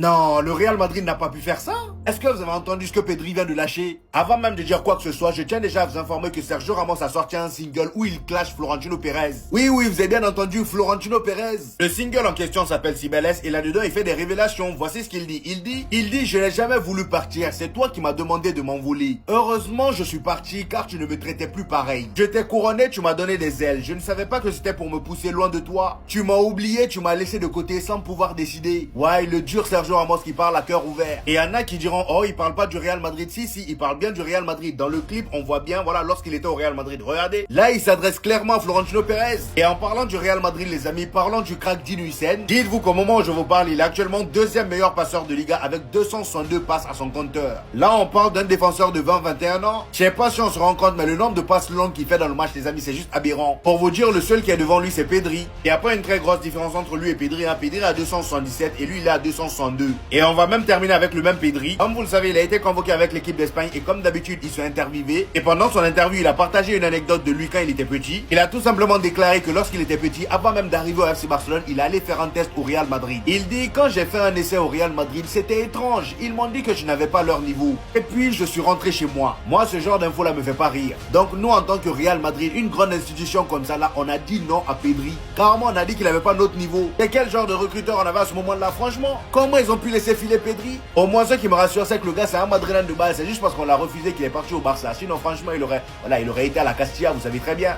Non, le Real Madrid n'a pas pu faire ça. Est-ce que vous avez entendu ce que Pedri vient de lâcher? Avant même de dire quoi que ce soit, je tiens déjà à vous informer que Sergio Ramos a sorti un single où il clash Florentino Pérez. Oui, vous avez bien entendu, Florentino Pérez. Le single en question s'appelle Cibeles et là-dedans il fait des révélations. Voici ce qu'il dit. Il dit, je n'ai jamais voulu partir, c'est toi qui m'as demandé de m'envoler. Heureusement, je suis parti car tu ne me traitais plus pareil. Je t'ai couronné, tu m'as donné des ailes. Je ne savais pas que c'était pour me pousser loin de toi. Tu m'as oublié, tu m'as laissé de côté sans pouvoir décider. Ouais, le dur Sergio Ramos qui parle à cœur ouvert. Et il y en a qui diront, oh, il parle pas du Real Madrid. Si, il parle bien du Real Madrid. Dans le clip, on voit bien, voilà, lorsqu'il était au Real Madrid. Regardez, là, il s'adresse clairement à Florentino Pérez. Et en parlant du Real Madrid, les amis, parlant du crack Dean Huijsen, dites-vous qu'au moment où je vous parle, il est actuellement deuxième meilleur passeur de Liga avec 262 passes à son compteur. Là, on parle d'un défenseur de 20-21 ans. Je sais pas si on se rend compte, mais le nombre de passes longues qu'il fait dans le match, les amis, c'est juste aberrant. Pour vous dire, le seul qui est devant lui, c'est Pedri. Il n'y a pas une très grosse différence entre lui et Pedri. Pedri a 277 et lui, il est à 262. Et on va même terminer avec le même Pedri. Comme vous le savez, il a été convoqué avec l'équipe d'Espagne et comme d'habitude, il s'est interviewé. Et pendant son interview, il a partagé une anecdote de lui quand il était petit. Il a tout simplement déclaré que lorsqu'il était petit, avant même d'arriver au FC Barcelone, il allait faire un test au Real Madrid. Il dit, quand j'ai fait un essai au Real Madrid, c'était étrange. Ils m'ont dit que je n'avais pas leur niveau. Et puis, je suis rentré chez moi. Moi, ce genre d'info là me fait pas rire. Donc, nous, en tant que Real Madrid, une grande institution comme ça là, on a dit non à Pedri. Carrément, on a dit qu'il avait pas notre niveau. Et quel genre de recruteur on avait à ce moment-là, franchement? Comment ils ont pu laisser filer Pedri? Au moins, ce qui me rassure, c'est que le gars, c'est un Madrilène de base. C'est juste parce qu'on l'a refusé qu'il est parti au Barça. Sinon, franchement, il aurait été à la Castilla, vous savez très bien.